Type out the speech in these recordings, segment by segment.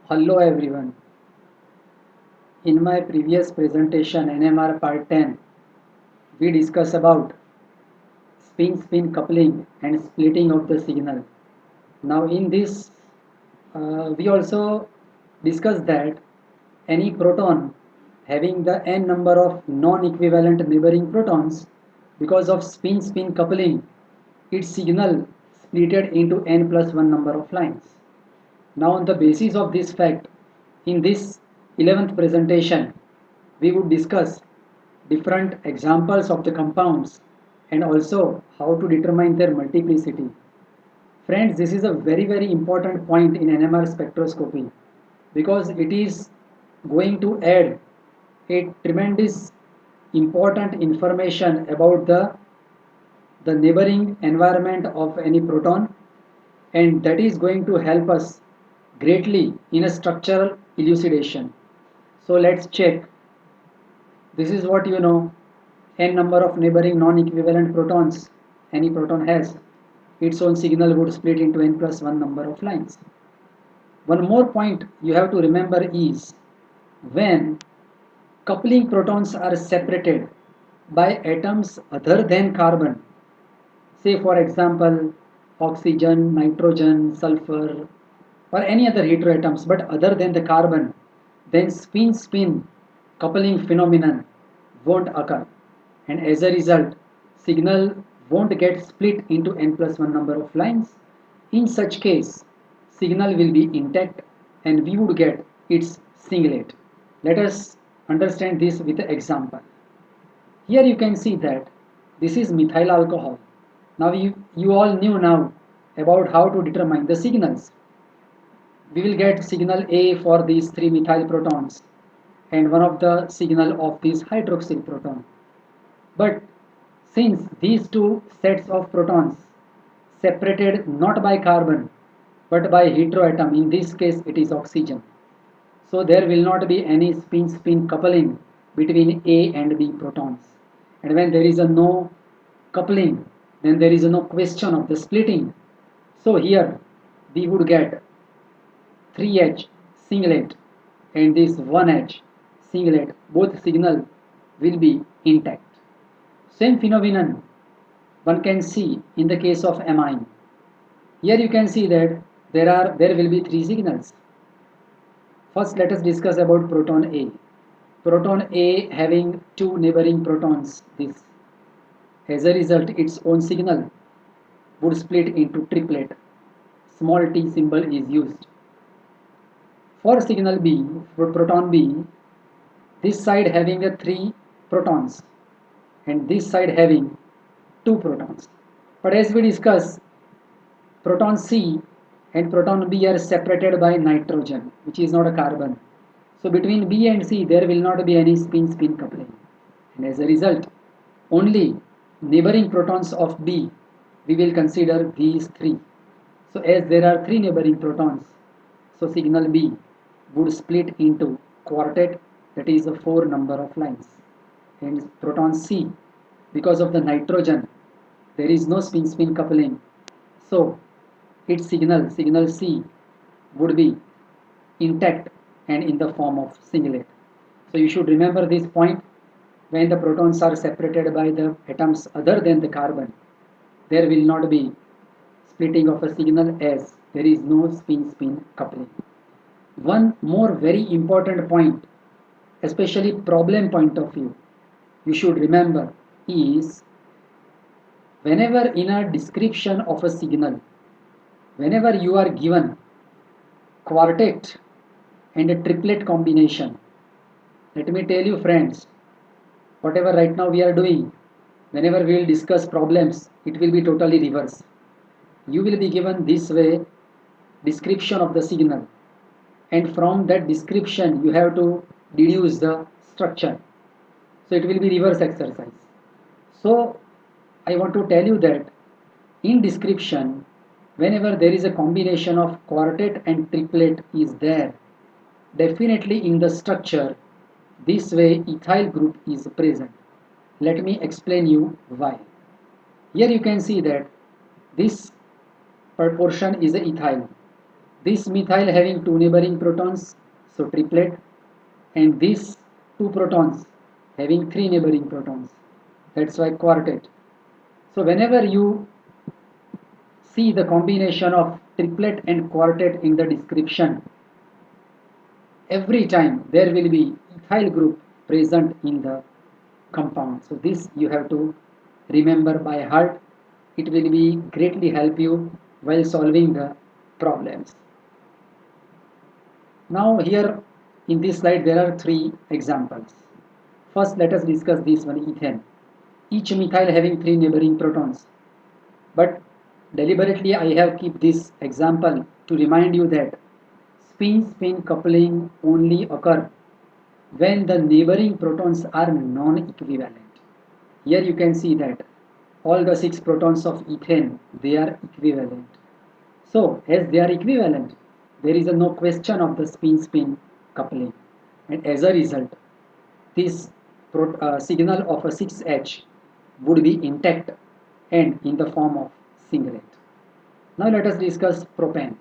Hello everyone. In my previous presentation NMR part 10, we discussed about spin-spin coupling and splitting of the signal. Now in this, we also discussed that any proton having the n number of non-equivalent neighboring protons, because of spin-spin coupling, its signal splitted into n plus 1 number of lines. Now on the basis of this fact, in this 11th presentation, we would discuss different examples of the compounds and also how to determine their multiplicity. Friends, this is a very important point in NMR spectroscopy because it is going to add a tremendous important information about the neighboring environment of any proton, and that is going to help us greatly in a structural elucidation. So let's check. This is what you know, n number of neighboring non-equivalent protons any proton has. Its own signal would split into n plus 1 number of lines. One more point you have to remember is when coupling protons are separated by atoms other than carbon, say for example oxygen, nitrogen, sulfur, or any other heteroatoms but other than the carbon, then spin-spin coupling phenomenon won't occur, and as a result signal won't get split into n plus 1 number of lines. In such case signal will be intact and we would get its singlet. Let us understand this with an example. Here you can see that this is methyl alcohol. Now you all knew now about how to determine the signals. We will get signal A for these three methyl protons and one of the signal of this hydroxyl proton. But since these two sets of protons separated not by carbon but by heteroatom, in this case it is oxygen, so there will not be any spin-spin coupling between A and B protons. And when there is a no coupling, then there is no question of the splitting. So here we would get 3H singlet and this 1H singlet, both signal will be intact. Same phenomenon one can see in the case of amine. Here you can see that there will be three signals. First let us discuss about proton A. Proton A having two neighboring protons, this. As a result its own signal would split into triplet. Small t symbol is used. For signal B, for proton B, this side having a 3 protons and this side having 2 protons. But as we discuss, proton C and proton B are separated by nitrogen, which is not a carbon. So between B and C there will not be any spin-spin coupling. And as a result, only neighboring protons of B we will consider these 3. So as there are 3 neighboring protons, so signal B would split into quartet, that is a 4 number of lines. And proton C, because of the nitrogen, there is no spin-spin coupling. So its signal C, would be intact and in the form of singlet. So you should remember this point. When the protons are separated by the atoms other than the carbon, there will not be splitting of a signal as there is no spin-spin coupling. One more very important point, especially problem point of view, you should remember is whenever in a description of a signal, whenever you are given quartet and a triplet combination, let me tell you friends, whatever right now we are doing, whenever we will discuss problems, it will be totally reverse. You will be given this way description of the signal, and from that description you have to deduce the structure. So it will be reverse exercise. So I want to tell you that in description, whenever there is a combination of quartet and triplet is there, definitely in the structure this way ethyl group is present. Let me explain you why. Here you can see that this portion is a ethyl, This methyl having two neighboring protons, so triplet, and these two protons having three neighboring protons, that's why quartet. So whenever you see the combination of triplet and quartet in the description, every time there will be ethyl group present in the compound. So this you have to remember by heart. It will be greatly help you while solving the problems. Now here in this slide there are three examples. First let us discuss this one, ethane. Each methyl having three neighboring protons. But deliberately I have kept this example to remind you that spin-spin coupling only occur when the neighboring protons are non-equivalent. Here you can see that all the 6 protons of ethane, they are equivalent. So as they are equivalent, there is no question of the spin-spin coupling, and as a result this signal of a 6H would be intact and in the form of singlet. Now let us discuss propane.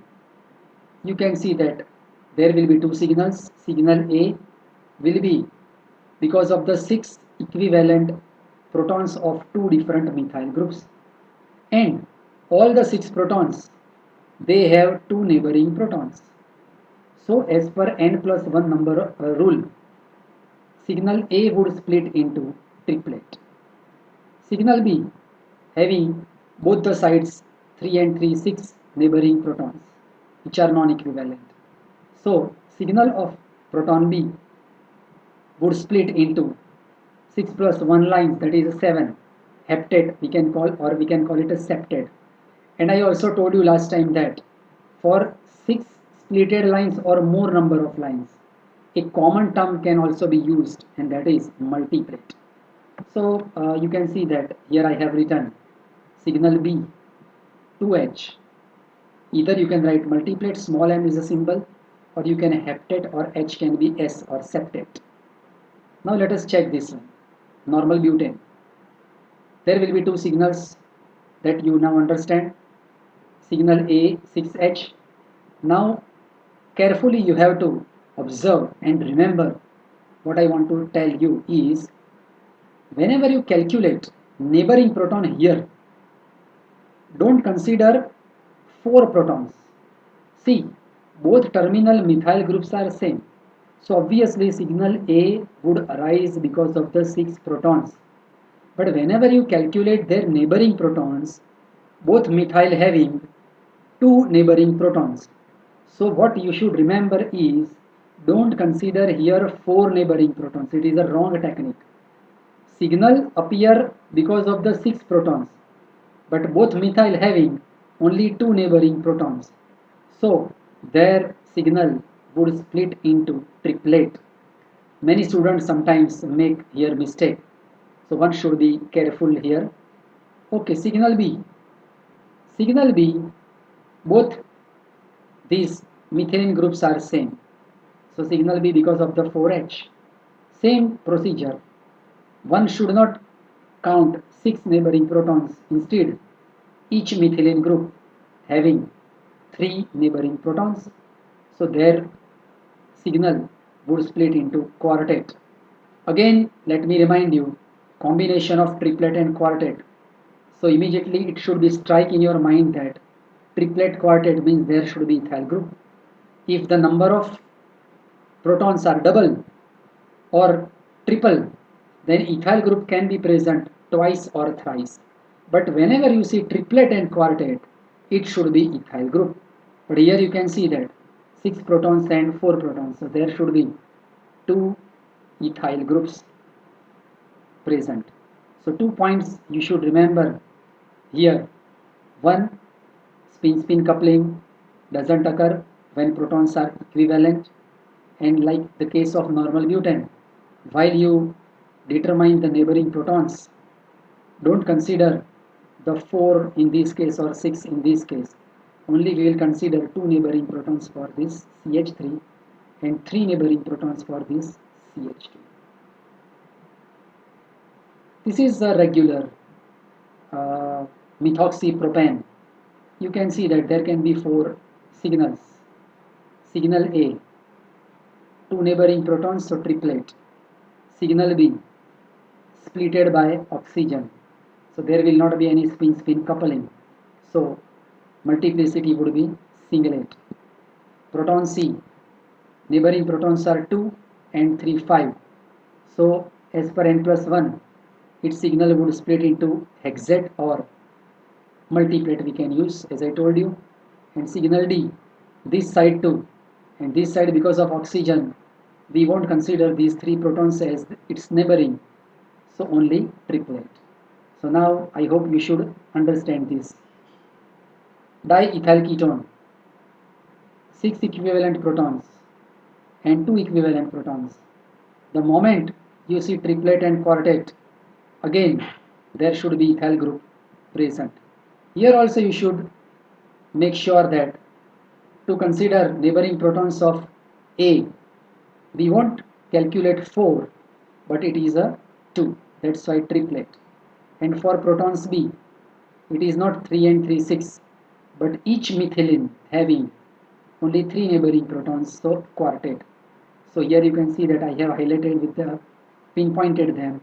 You can see that there will be two signals. Signal A will be because of the 6 equivalent protons of two different methyl groups, and all the 6 protons, they have two neighboring protons. So as per n plus 1 number rule, signal A would split into triplet. Signal B having both the sides 3 and 3 6 neighboring protons which are non-equivalent. So signal of proton B would split into 6 plus 1 lines, that is 7 heptate we can call, or we can call it a septate. And I also told you last time that for 6 splitted lines or more number of lines, a common term can also be used, and that is multiplet. So you can see that here I have written signal B 2H. Either you can write multiplet, small m is a symbol, or you can heptate, or H can be S or septate. Now let us check this one. Normal butane. There will be two signals that you now understand. Signal A 6H. Now carefully you have to observe and remember what I want to tell you is, whenever you calculate neighboring proton here, don't consider 4 protons. See, both terminal methyl groups are same. So obviously signal A would arise because of the 6 protons. But whenever you calculate their neighboring protons, both methyl having 2 neighboring protons. So what you should remember is, don't consider here 4 neighboring protons. It is a wrong technique. Signal appear because of the 6 protons, but both methyl having only 2 neighboring protons. So their signal would split into triplet. Many students sometimes make here mistake. So one should be careful here. Okay, signal B. Signal B, both these methane groups are same. So signal B because of the 4H. Same procedure. One should not count 6 neighboring protons. Instead, each methylene group having 3 neighboring protons. So their signal would split into quartet. Again, let me remind you, combination of triplet and quartet. So immediately it should be strike in your mind that triplet quartet means there should be ethyl group. If the number of protons are double or triple, then ethyl group can be present twice or thrice. But whenever you see triplet and quartet, it should be ethyl group. But here you can see that 6 protons and 4 protons. So there should be 2 ethyl groups present. So 2 points you should remember here. One, spin-spin coupling doesn't occur when protons are equivalent, and like the case of normal butane, while you determine the neighboring protons, don't consider the 4 in this case or 6 in this case. Only we will consider 2 neighboring protons for this CH3 and 3 neighboring protons for this CH2. This is a regular methoxypropane. You can see that there can be 4 signals. Signal A, two neighboring protons, so triplet. Signal B, splitted by oxygen. So there will not be any spin-spin coupling. So multiplicity would be singlet. Proton C, neighboring protons are 2 and 3, 5. So as per n plus 1, its signal would split into hexet or multiplet we can use as I told you. And signal D, this side too. And this side, because of oxygen, we won't consider these 3 protons as its neighboring. So only triplet. So now I hope you should understand this. Diethyl ketone, 6 equivalent protons and 2 equivalent protons. The moment you see triplet and quartet, again there should be ethyl group present. Here also you should make sure that to consider neighboring protons of A, we won't calculate 4, but it is a 2. That's why triplet. And for protons B, it is not 3 and 3, 6, but each methylene having only 3 neighboring protons, so quartet. So here you can see that I have highlighted with the pinpointed them,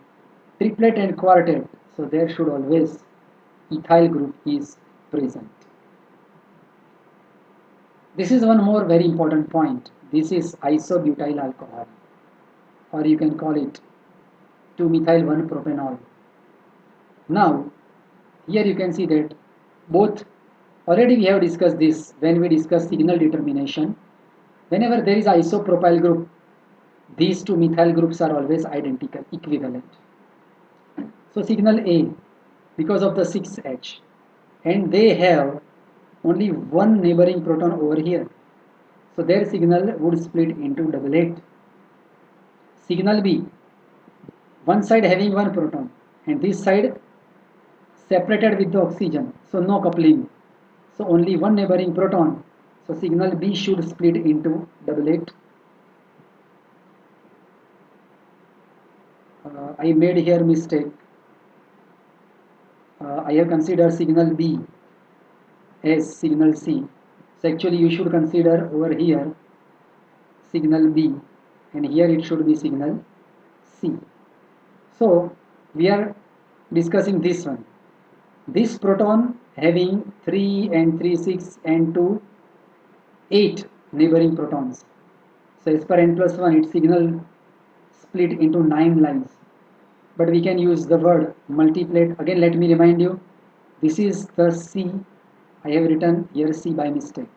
triplet and quartet. So there should always ethyl group is present. This is one more very important point. This is isobutyl alcohol, or you can call it 2-methyl-1-propanol. Now, here you can see that both, already we have discussed this when we discuss signal determination. Whenever there is isopropyl group, these two methyl groups are always identical, equivalent. So signal A, because of the 6H, and they have only one neighboring proton over here. So their signal would split into double 8. Signal B, one side having one proton and this side separated with the oxygen, so no coupling. So only one neighboring proton. So signal B should split into double 8. I made here mistake. I have considered signal B as signal C. So actually you should consider over here signal B and here it should be signal C. So we are discussing this one. This proton having 3 and 3, 6 and 2, 8 neighboring protons. So as per n plus 1 its signal split into 9 lines. But we can use the word multiplet. Again let me remind you, this is the C. I have written here C by mistake.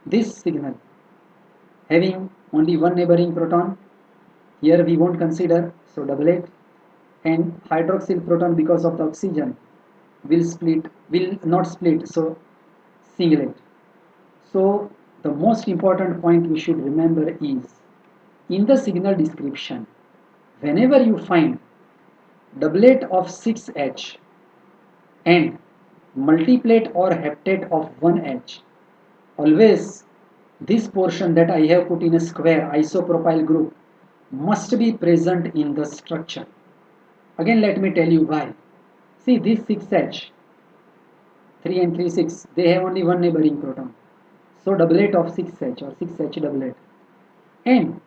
This signal having only one neighboring proton, here we won't consider, so double 8. And hydroxyl proton, because of the oxygen, will not split, so singlet. So the most important point we should remember is, in the signal description, whenever you find doublet of 6H and multiplet or heptate of 1H, always this portion that I have put in a square isopropyl group must be present in the structure. Again let me tell you why. See this 6H, 3 and 3, 6, they have only one neighboring proton. So doublet of 6H or 6H doublet. And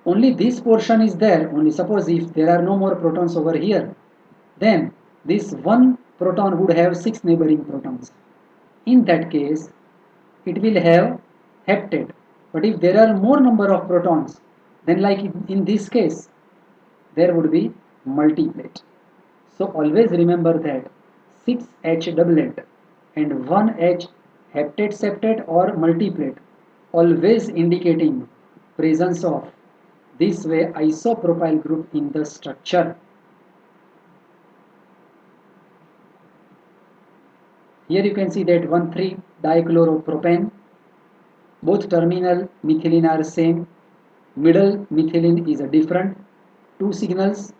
only this portion is there. Only suppose if there are no more protons over here, then this one proton would have 6 neighboring protons. In that case, it will have heptate. But if there are more number of protons, then like in this case, there would be multiplet. So always remember that 6H doublet and 1H heptate septate or multiplet, always indicating presence of this way isopropyl group in the structure. Here you can see that 1,3-dichloropropane, both terminal methylene are same, middle methylene is a different, two signals,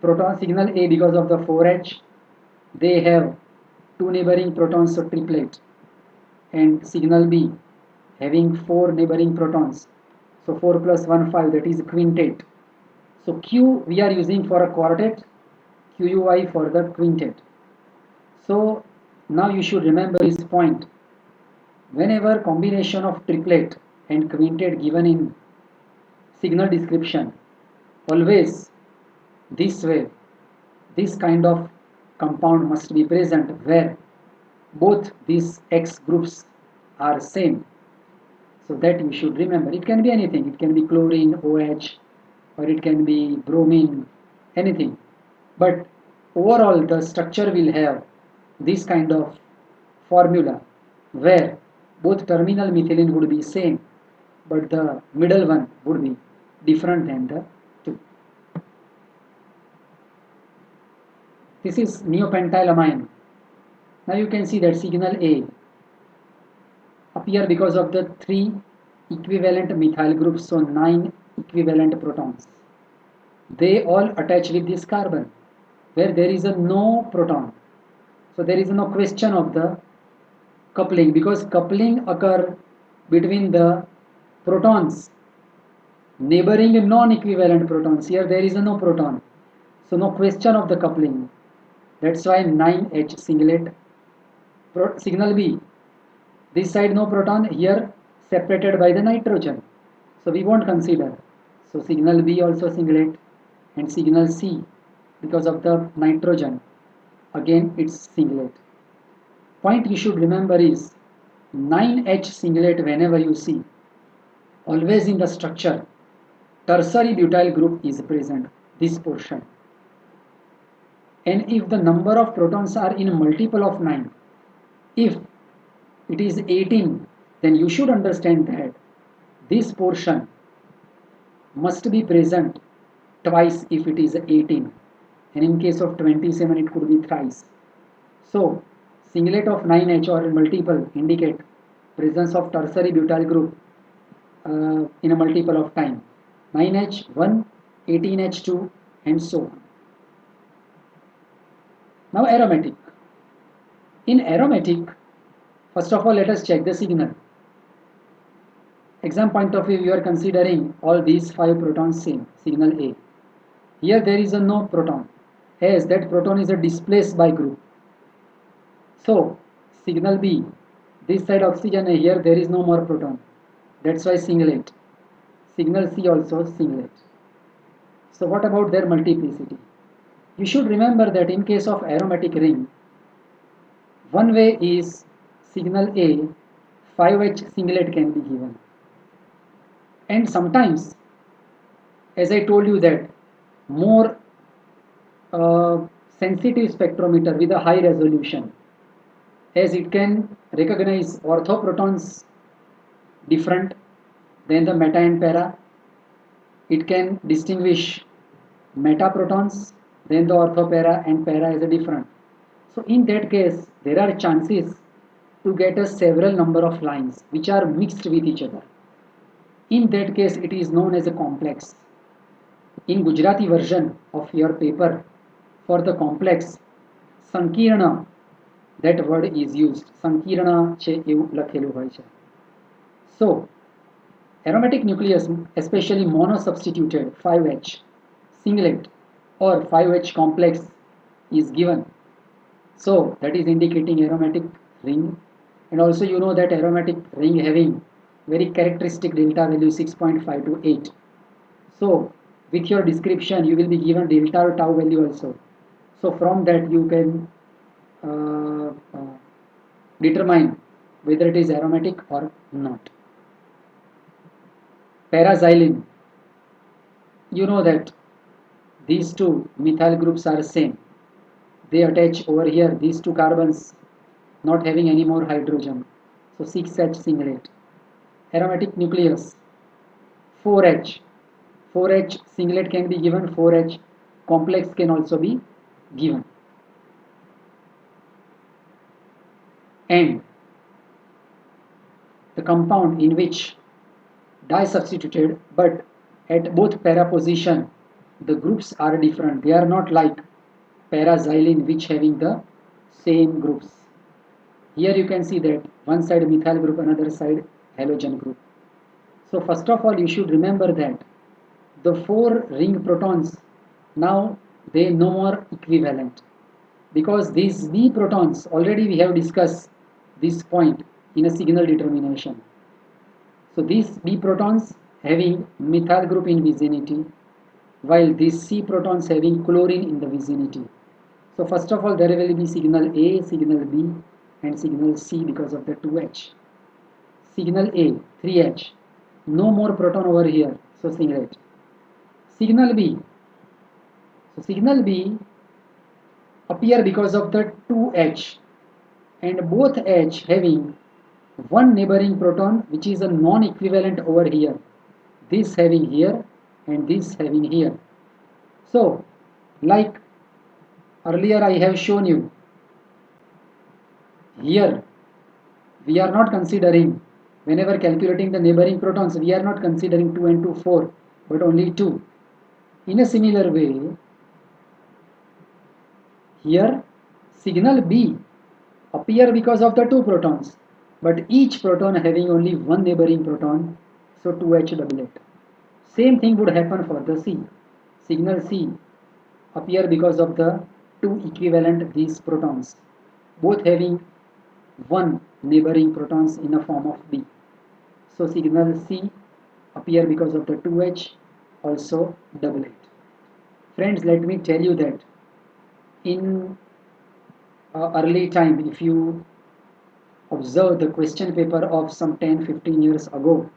proton signal A because of the 4H, they have two neighboring protons, so triplet, and signal B having 4 neighboring protons, so 4 plus 1, 5, that is quintet. So Q we are using for a quartet, QUI for the quintet. So now you should remember this point. Whenever combination of triplet and quintet given in signal description, always this way, this kind of compound must be present where both these X groups are same. So that you should remember. It can be anything. It can be chlorine, OH, or it can be bromine, anything. But overall the structure will have this kind of formula where both terminal methylene would be same, but the middle one would be different than the two. This is neopentylamine. Now you can see that signal A appear because of the 3 equivalent methyl groups, so 9 equivalent protons. They all attach with this carbon where there is a no proton. So there is no question of the coupling, because coupling occur between the protons neighboring non-equivalent protons. Here there is no proton, so no question of the coupling. That's why 9H singlet. Signal B, this side no proton, here separated by the nitrogen, so we won't consider. So signal B also singlet, and signal C, because of the nitrogen, again it's singlet. Point you should remember is 9H singlet, whenever you see, always in the structure tertiary butyl group is present, this portion. And if the number of protons are in multiple of 9, if it is 18, then you should understand that this portion must be present twice if it is 18, and in case of 27 it could be thrice. So singlet of 9H or multiple indicate presence of tertiary butyl group in a multiple of time, 9H1, 18H2, and so on. Now aromatic. In aromatic, first of all let us check the signal. Exam point of view, you are considering all these 5 protons same, signal A. Here there is a no proton, as that proton is a displaced by group. So signal B, this side oxygen, here there is no more proton, that's why singlet. Signal C also singlet. So what about their multiplicity? You should remember that in case of aromatic ring, one way is signal A, 5H singlet can be given. And sometimes, as I told you, that more sensitive spectrometer with a high resolution, as it can recognize orthoprotons different than the meta and para. It can distinguish metaprotons than the orthopara, and para is a different. So in that case, there are chances to get a several number of lines which are mixed with each other. In that case, it is known as a complex. In Gujarati version of your paper, for the complex, Sankirna, that word is used. Sankirna છે એવું લખેલું હોય છે. So aromatic nucleus, especially monosubstituted 5H singlet or 5H complex is given. So that is indicating aromatic ring. And also you know that aromatic ring having very characteristic delta value 6.5 to 8. So with your description you will be given delta or tau value also. So from that you can determine whether it is aromatic or not. Paraxylene, you know that these two methyl groups are same. They attach over here, these two carbons not having any more hydrogen, so 6H singlet. Aromatic nucleus 4H, 4H singlet can be given, 4H complex can also be given. And the compound in which disubstituted, but at both para position the groups are different. They are not like paraxylene which having the same groups. Here you can see that one side methyl group, another side halogen group. So first of all you should remember that the 4 ring protons, now they no more equivalent, because these B protons, already we have discussed this point, in a signal determination. So these B protons having methyl group in vicinity, while these C protons having chlorine in the vicinity. So first of all, there will be signal A, signal B, and signal C because of the 2H. Signal A, 3H. No more proton over here, so singlet. Signal B. So signal B appear because of the 2H, and both H having one neighboring proton which is a non-equivalent over here. This having here and this having here. So, like earlier I have shown you, here we are not considering, whenever calculating the neighboring protons, we are not considering 2 and 2, 4, but only 2. In a similar way, here signal B appear because of the 2 protons, but each proton having only one neighboring proton, so 2H doublet. Same thing would happen for the C. Signal C appear because of the 2 equivalent these protons, both having one neighboring protons in a form of B. So signal C appear because of the 2H, also doublet. Friends, let me tell you that in early time, if you observe the question paper of some 10-15 years ago,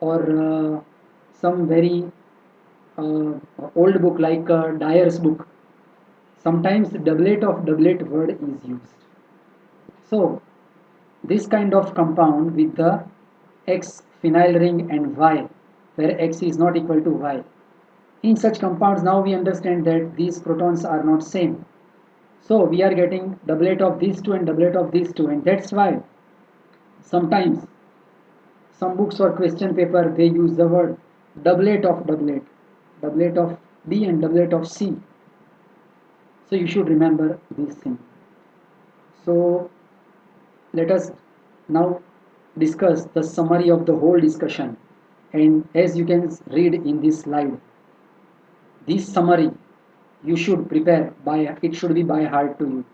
or some very uh, old book like Dyer's book, sometimes doublet of doublet word is used. So this kind of compound with the X phenyl ring and Y, where X is not equal to Y. In such compounds, now we understand that these protons are not same. So we are getting doublet of these two and doublet of these two, and that's why sometimes some books or question paper they use the word doublet of doublet, doublet of B and doublet of C. So you should remember this thing. So let us now discuss the summary of the whole discussion, and as you can read in this slide, this summary you should prepare by, it should be by heart to you.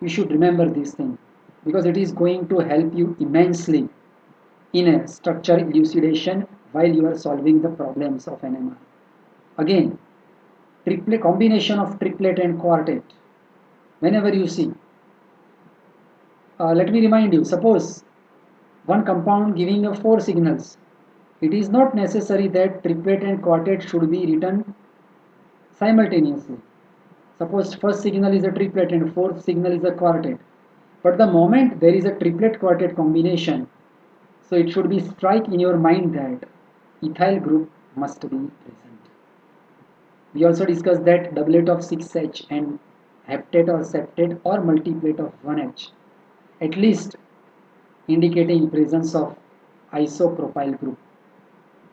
You should remember this thing because it is going to help you immensely in a structure elucidation while you are solving the problems of NMR. Again, triplet combination of triplet and quartet. Whenever you see, let me remind you, suppose one compound giving a 4 signals, it is not necessary that triplet and quartet should be written simultaneously. Suppose first signal is a triplet and fourth signal is a quartet. But the moment there is a triplet quartet combination, so it should be strike in your mind that ethyl group must be present. We also discussed that doublet of 6H and heptate or septate or multiplet of 1H, at least indicating presence of isopropyl group.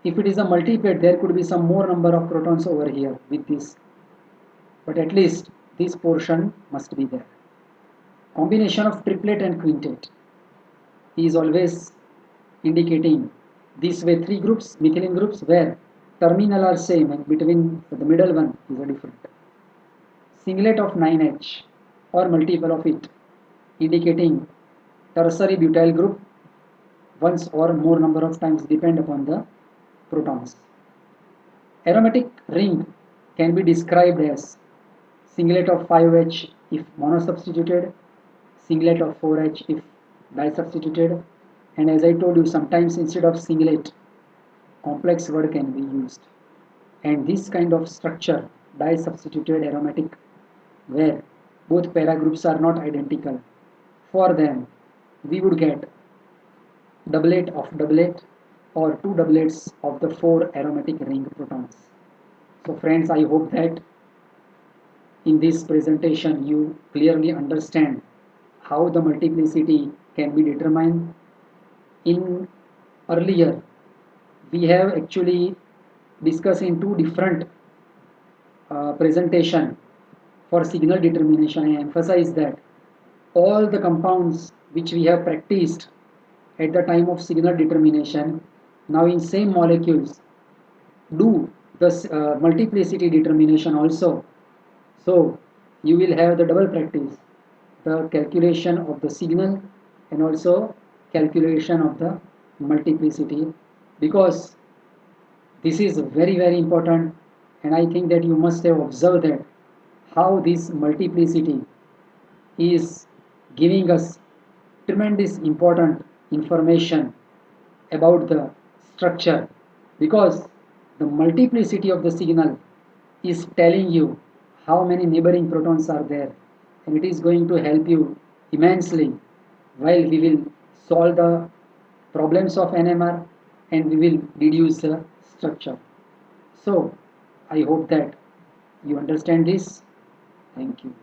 If it is a multiplet, there could be some more number of protons over here with this, but at least this portion must be there. Combination of triplet and quintet is always indicating this way 3 groups, methylene groups, where terminal are same and between the middle one is a different. Singlet of 9H or multiple of it, indicating tertiary butyl group once or more number of times depend upon the protons. Aromatic ring can be described as singlet of 5H if monosubstituted, singlet of 4H if disubstituted, and as I told you, sometimes instead of singlet, complex word can be used. And this kind of structure, disubstituted aromatic, where both para groups are not identical, for them we would get doublet of doublet or 2 doublets of the 4 aromatic ring protons. So friends, I hope that in this presentation you clearly understand how the multiplicity can be determined. In earlier, we have actually discussed in two different presentation for signal determination. I emphasize that all the compounds which we have practiced at the time of signal determination, now in same molecules do the multiplicity determination also. So you will have the double practice, the calculation of the signal and also calculation of the multiplicity, because this is very important, and I think that you must have observed that how this multiplicity is giving us tremendous important information about the structure, because the multiplicity of the signal is telling you how many neighboring protons are there, and it is going to help you immensely while we will solve the problems of NMR and we will deduce the structure. So I hope that you understand this. Thank you.